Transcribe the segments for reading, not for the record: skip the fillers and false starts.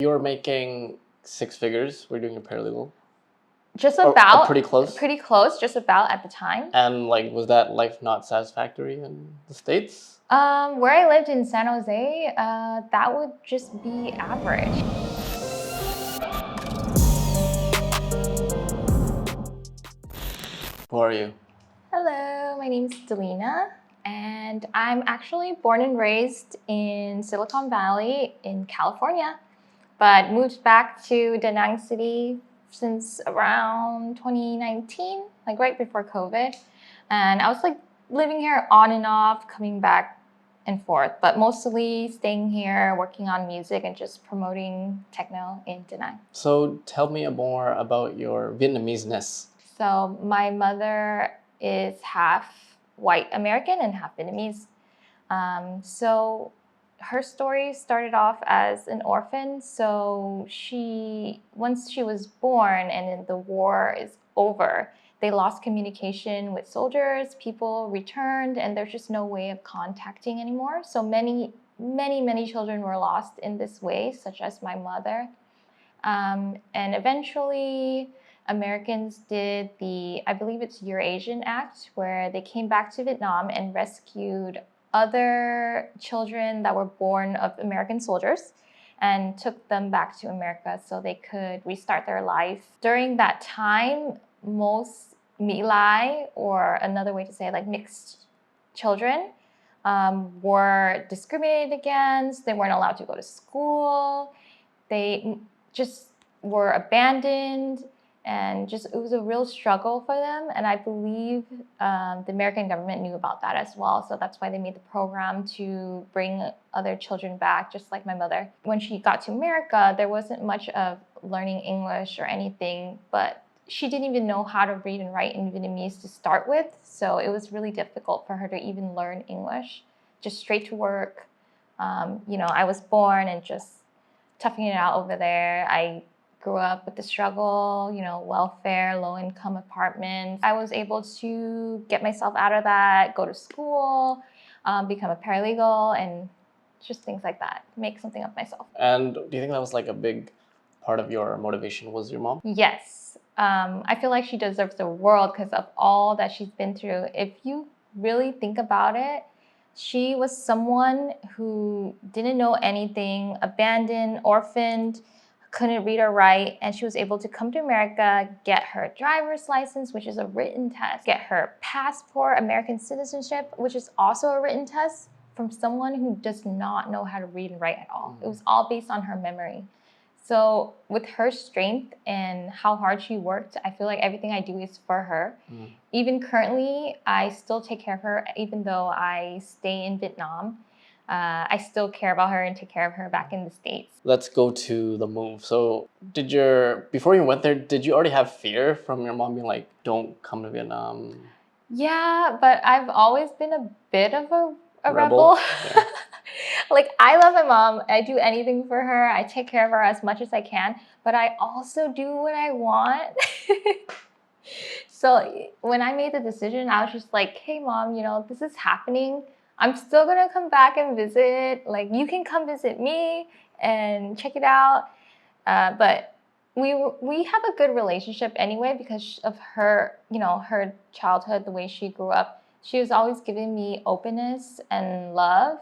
You were making six figures. We're doing a paralegal. Just about. Or pretty close. Pretty close, just about at the time. And like, was that life not satisfactory in the States? Where I lived in San Jose, that would just be average. Who are you? Hello, my name's Delina, and I'm actually born and raised in Silicon Valley in California, but moved back to Da Nang City since around 2019, like right before COVID. And I was like living here on and off, coming back and forth, but mostly staying here, working on music and just promoting techno in Da Nang. So tell me more about your Vietnamese-ness. So my mother is half white American and half Vietnamese. So her story started off as an orphan. So once she was born and then the war is over, they lost communication with soldiers, people returned, and there's just no way of contacting anymore. So many children were lost in this way, such as my mother. And eventually, Americans did I believe it's Eurasian Act, where they came back to Vietnam and rescued other children that were born of American soldiers and took them back to America so they could restart their life. During that time, most My Lai, or another way to say it, like mixed children, were discriminated against. They weren't allowed to go to school. They just were abandoned, and it was a real struggle for them. And I believe the American government knew about that as well. So that's why they made the program to bring other children back, just like my mother. When she got to America, there wasn't much of learning English or anything, but she didn't even know how to read and write in Vietnamese to start with. So it was really difficult for her to even learn English, just straight to work. I was born and just toughing it out over there. I grew up with the struggle, welfare, low-income apartments. I was able to get myself out of that, go to school, become a paralegal, and just things like that, make something of myself. And do you think that was like a big part of your motivation, was your mom? Yes. I feel like she deserves the world because of all that she's been through. If you really think about it, she was someone who didn't know anything, abandoned, orphaned, couldn't read or write, and she was able to come to America, get her driver's license, which is a written test, get her passport, American citizenship, which is also a written test, from someone who does not know how to read and write at all. It was all based on her memory. So with her strength and how hard she worked, I feel like everything I do is for her. Even currently, I still take care of her, even though I stay in Vietnam. I still care about her and take care of her back in the States. Let's go to the move. So before you went there, did you already have fear from your mom being like, don't come to Vietnam? Yeah, but I've always been a bit of a rebel. Yeah. Like, I love my mom. I do anything for her. I take care of her as much as I can, but I also do what I want. So when I made the decision, I was just like, hey, Mom, this is happening. I'm still going to come back and visit. Like, you can come visit me and check it out. But we have a good relationship anyway because of her, her childhood, the way she grew up. She was always giving me openness and love.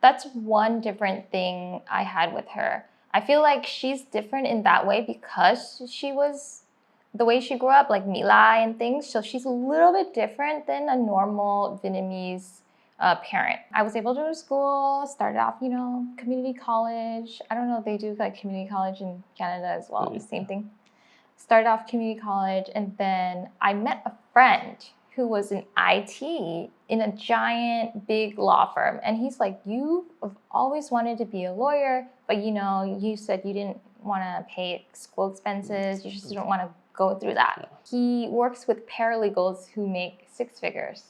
That's one different thing I had with her. I feel like she's different in that way because she was the way she grew up, like My Lai and things. So she's a little bit different than a normal Vietnamese parent. I was able to go to school, started off, community college. I don't know if they do like community college in Canada as well, the same thing. Started off community college, and then I met a friend who was in IT in a giant, big law firm. And he's like, you've always wanted to be a lawyer, but you said you didn't want to pay school expenses. You just didn't want to go through that. Yeah. He works with paralegals who make six figures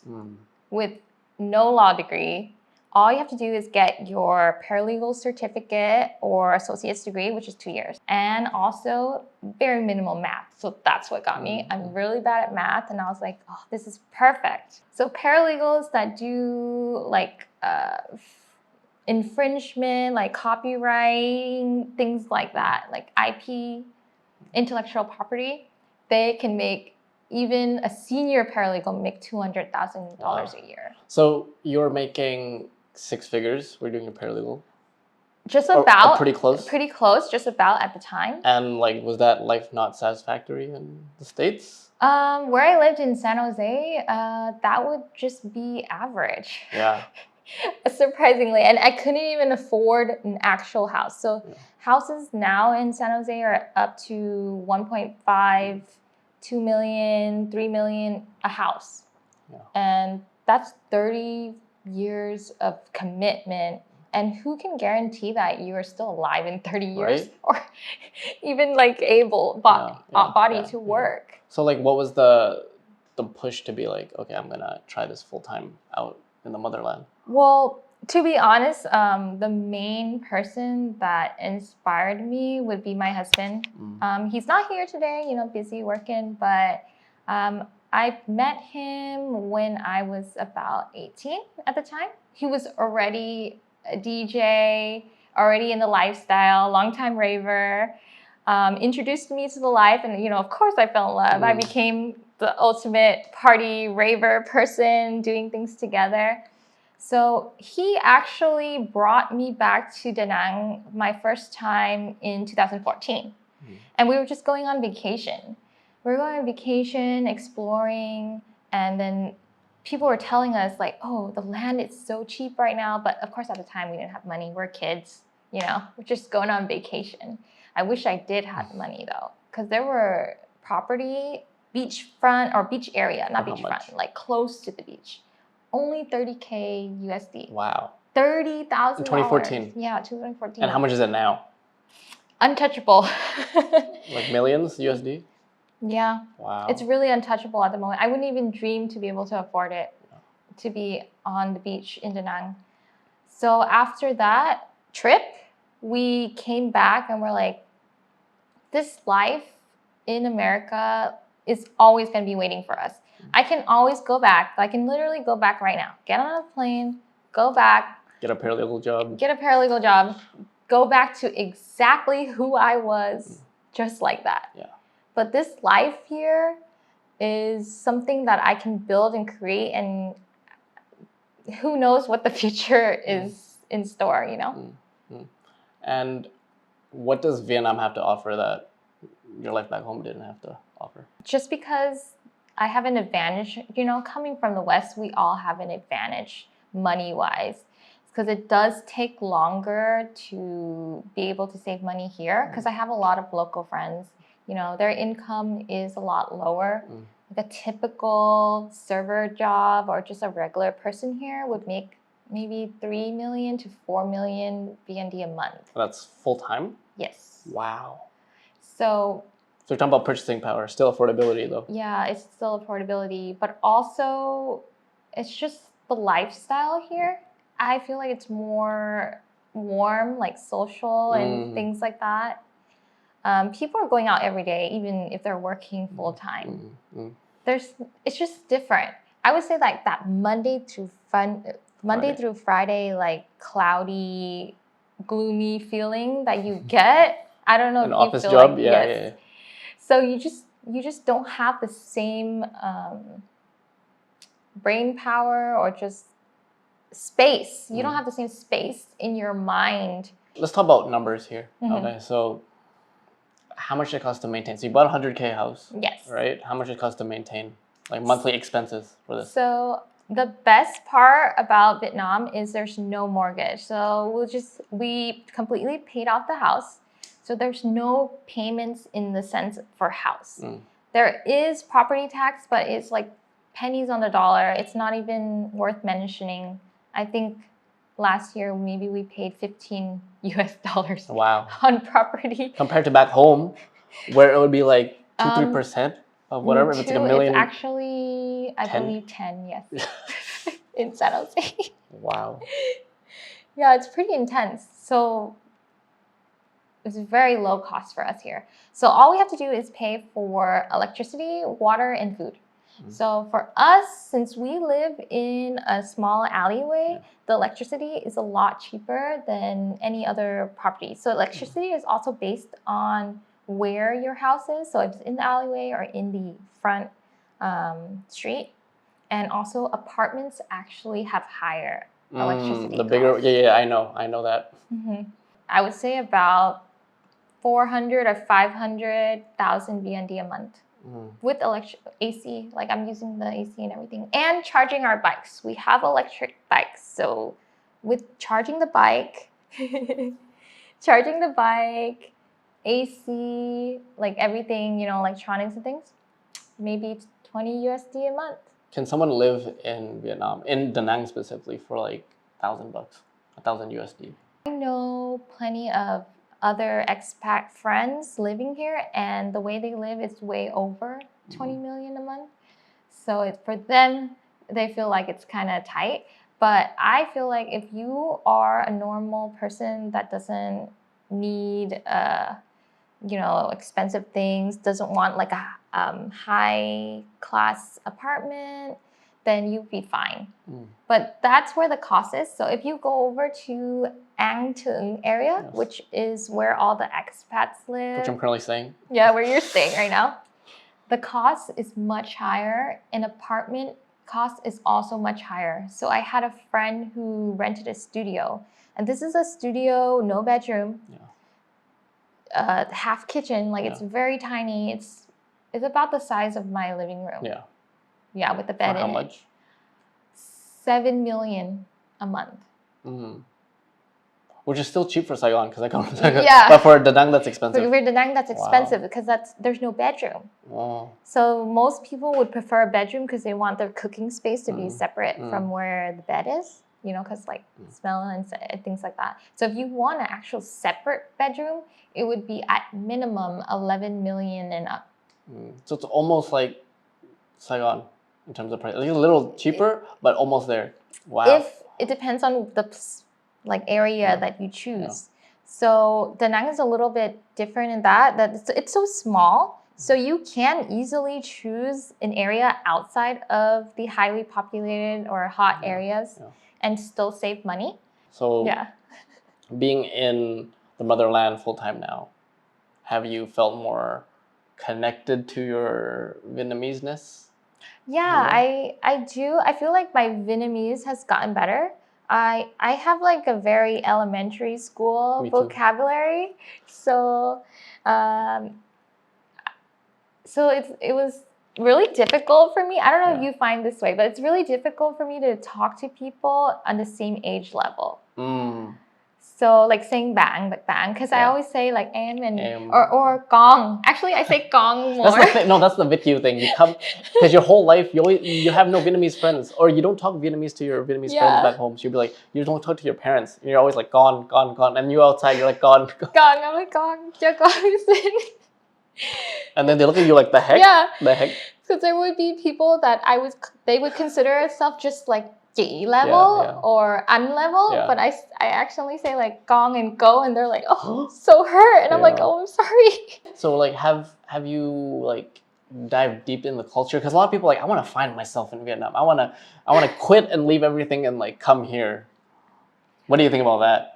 with no law degree. All you have to do is get your paralegal certificate or associate's degree, which is 2 years, and also very minimal math. So that's what got me. I'm really bad at math, and I was like, oh, this is perfect. So paralegals that do like infringement, like copywriting, things like that, like IP, intellectual property, they can make, even a senior paralegal make $200,000 Wow. a year. So you're making six figures. We're doing a paralegal. Just Or about. pretty close. Pretty close, just about at the time. And like, was that life not satisfactory in the States? Where I lived in San Jose, that would just be average. Yeah. Surprisingly, and I couldn't even afford an actual house. So houses now in San Jose are up to 1.5, 2 million, 3 million a house. Yeah. And that's 30 years of commitment. And who can guarantee that you are still alive in 30 years, Right? or even like able body to work? So like, what was the push to be like, okay, I'm gonna try this full time out in the motherland? Well, to be honest, the main person that inspired me would be my husband. He's not here today, busy working, but I met him when I was about 18 at the time. He was already a DJ, already in the lifestyle, longtime raver, introduced me to the life, and of course I fell in love. I became the ultimate party raver person, doing things together. So he actually brought me back to Da Nang my first time in 2014. And we were just going on vacation. We were going on vacation, exploring, and then people were telling us like, oh, the land is so cheap right now. But of course, at the time, we didn't have money. We're kids, we're just going on vacation. I wish I did have money though, because there were property, beachfront or beach area, not beachfront, like close to the beach. Only $30K USD. Wow. $30,000. In 2014. Yeah, 2014. And how much is it now? Untouchable. Like millions USD? Yeah. Wow. It's really untouchable at the moment. I wouldn't even dream to be able to afford it, to be on the beach in Da Nang. So after that trip, we came back and we're like, this life in America is always going to be waiting for us. I can always go back. I can literally go back right now. Get on a plane, go back. Get a paralegal job. Go back to exactly who I was, just like that. Yeah. But this life here is something that I can build and create, and who knows what the future is in store, And what does Vietnam have to offer that your life back home didn't have to offer? Just because I have an advantage, coming from the West, we all have an advantage money-wise. Because it does take longer to be able to save money here, because I have a lot of local friends. Their income is a lot lower. Like a typical server job or just a regular person here would make maybe 3 million to 4 million VND a month. That's full time? Yes. Wow. So you're talking about purchasing power, still affordability though. Yeah, it's still affordability, but also it's just the lifestyle here. I feel like it's more warm, like social and things like that. People are going out every day, even if they're working full time. It's just different. I would say like that Monday through Friday, like cloudy, gloomy feeling that you get. I don't know if you office feel job, like yeah. So you just don't have the same brain power or just space. You don't have the same space in your mind. Let's talk about numbers here. Okay, so how much it costs to maintain? So you bought a 100K house. Yes. Right? How much it costs to maintain? Like monthly expenses for this? So the best part about Vietnam is there's no mortgage. So we completely paid off the house. So there's no payments in the sense for house. There is property tax, but it's like pennies on the dollar. It's not even worth mentioning. I think last year maybe we paid $15 Wow. on property. Compared to back home, where it would be like 2-3% of whatever. If it's like a million. It's actually, I believe 10, yes. In San Jose. Wow. Yeah, it's pretty intense. So it's very low cost for us here. So all we have to do is pay for electricity, water, and food. So for us, since we live in a small alleyway, the electricity is a lot cheaper than any other property. So electricity is also based on where your house is. So if it's in the alleyway or in the front street. And also apartments actually have higher electricity The bigger, costs. yeah, I know that. I would say about 400 or 500,000 VND a month with AC. Like I'm using the AC and everything, and charging our bikes. We have electric bikes, so with charging the bike, AC, like everything, electronics and things, maybe 20 USD a month. Can someone live in Vietnam, in Da Nang specifically, for like $1,000, 1,000 USD? I know plenty of other expat friends living here, and the way they live is way over 20 million a month. So for them, they feel like it's kind of tight. But I feel like if you are a normal person that doesn't need expensive things, doesn't want like a high class apartment, then you'd be fine. But that's where the cost is. So if you go over to Ang Thượng area, which is where all the expats live, which I'm currently staying. Yeah, where you're staying right now, the cost is much higher. An apartment cost is also much higher. So I had a friend who rented a studio, and this is a studio, no bedroom, half kitchen, like it's very tiny. It's about the size of my living room. Yeah, with the bed For how in much? it. 7 million a month. Which is still cheap for Saigon, because I come from Saigon. Yeah. But for Da Nang, that's expensive. For Da Nang, that's expensive because there's no bedroom. So most people would prefer a bedroom because they want their cooking space to be separate from where the bed is, because like smell and things like that. So if you want an actual separate bedroom, it would be at minimum 11 million and up. So it's almost like Saigon in terms of price. It's a little cheaper, but almost there. Wow. If it depends on the area that you choose. So Da Nang is a little bit different in that it's so small. So you can easily choose an area outside of the highly populated or hot areas and still save money. So being in the motherland full time now, have you felt more connected to your Vietnamese-ness? Yeah, I do. I feel like my Vietnamese has gotten better. I have like a very elementary school vocabulary, so it was really difficult for me. I don't know if you find this way, but it's really difficult for me to talk to people on the same age level. So like saying bang, because I always say like or gong. Actually, I say gong more. That's the Viet thing. You come because your whole life you have no Vietnamese friends, or you don't talk Vietnamese to your Vietnamese friends back home. So you'll be like, you don't talk to your parents. And you're always like gone, and you outside, you're like gone. Gong. I'm like gong. Yeah, gong. And then they look at you like the heck. Yeah. The heck. Because there would be people that they would consider itself just like G level or un level, but I actually say like gong and go, and they're like, oh, so hurt, and I'm like, oh, I'm sorry. So like, have you like dived deep in the culture? Because a lot of people are like, I want to find myself in Vietnam. I want to quit and leave everything and like come here. What do you think about that?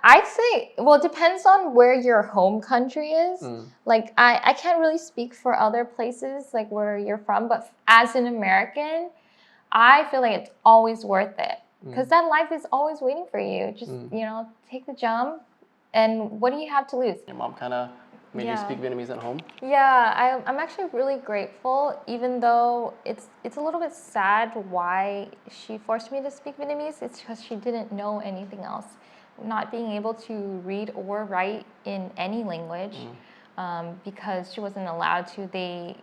I'd say, well, it depends on where your home country is. Like, I can't really speak for other places, like where you're from, but as an American, I feel like it's always worth it. Because that life is always waiting for you. Just, take the jump. And what do you have to lose? Your mom kind of made you speak Vietnamese at home? Yeah, I'm actually really grateful, even though it's a little bit sad why she forced me to speak Vietnamese. It's because she didn't know anything else. Not being able to read or write in any language because she wasn't allowed to. The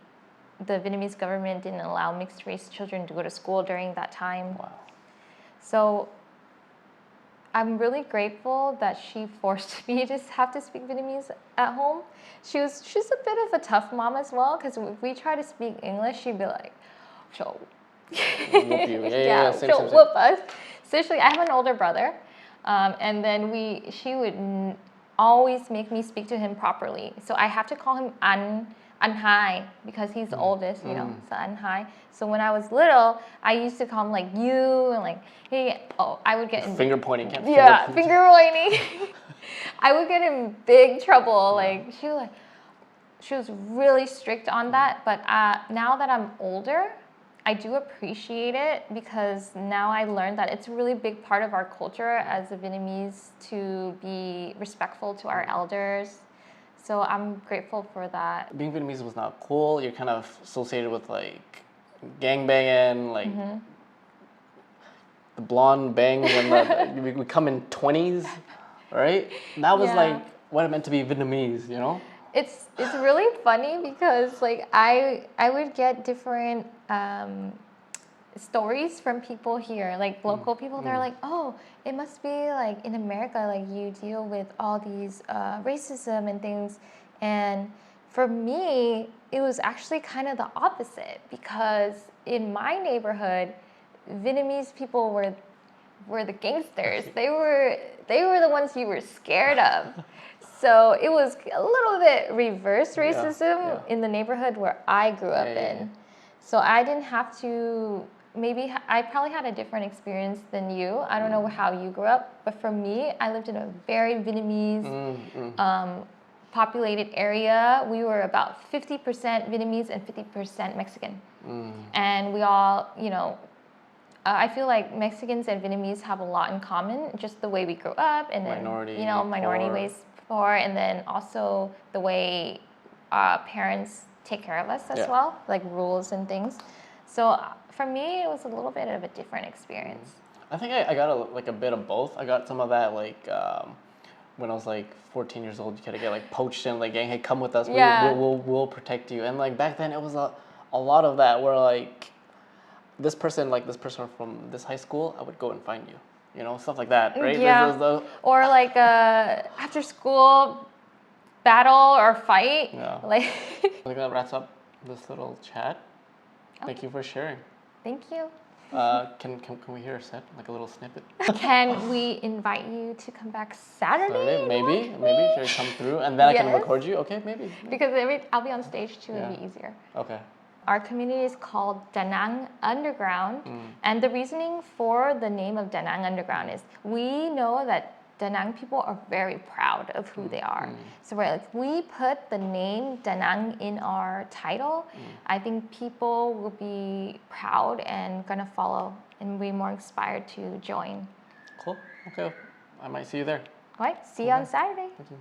Vietnamese government didn't allow mixed race children to go to school during that time. Wow. So I'm really grateful that she forced me to have to speak Vietnamese at home. She's a bit of a tough mom as well, because if we try to speak English, she'd be like, she'll whoop you. she'll whoop us. Especially, I have an older brother. And then she would always make me speak to him properly. So I have to call him an. Anh Hai, because he's the oldest, you know, so Anh Hai. So when I was little, I used to call him like you and like, hey, I would get in Finger pointing. finger pointing. I would get in big trouble. Like she was really strict on that. But now that I'm older, I do appreciate it because now I learned that it's a really big part of our culture as a Vietnamese to be respectful to our elders. So I'm grateful for that. Being Vietnamese was not cool. You're kind of associated with like gangbanging, like the blonde bangs, and we come in 20s, right? That was like what it meant to be Vietnamese, you know? It's really funny because like I would get different stories from people here, like local people. They're like, oh, it must be like in America, like you deal with all these racism and things. And for me, it was actually kind of the opposite because in my neighborhood, Vietnamese people were the gangsters. They were the ones you were scared of. So it was a little bit reverse racism in the neighborhood where I grew up in. So I didn't have to, maybe I probably had a different experience than you. I don't know how you grew up, but for me, I lived in a very Vietnamese populated area. We were about 50% Vietnamese and 50% Mexican. And we all, you know, I feel like Mexicans and Vietnamese have a lot in common, just the way we grew up and then, you know, minority ways before, and then also the way parents take care of us as well, like rules and things. So for me, it was a little bit of a different experience. I think I got a bit of both. I got some of that like when I was like 14 years old, you kind of get like poached in like gang, hey, come with us, we'll protect you. And like back then, it was a lot of that where like this person from this high school, I would go and find you. You know, stuff like that, right? Yeah. Or like after school battle or fight. Yeah. Like I think that wraps up this little chat. Thank you for sharing. Thank you. Can we hear a set, like a little snippet? Can we invite you to come back Saturday? Maybe should I come through and then I can record you? Okay, maybe. Because I'll be on stage too. It'll be easier. Okay. Our community is called Da Nang Underground, and the reasoning for the name of Da Nang Underground is we know that Da Nang people are very proud of who they are. So we put the name Da Nang in our title, I think people will be proud and gonna follow and be more inspired to join. Cool. Okay. I might see you there. All right. See you on Saturday. Thank you.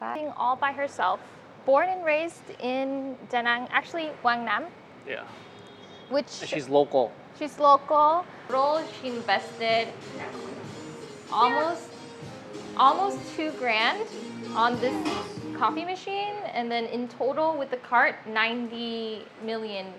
Bye. All by herself. Born and raised in Da Nang, actually Guangnam. Yeah. Which she's local. She's local. She invested almost $2,000 on this coffee machine, and then in total with the cart, 90 million.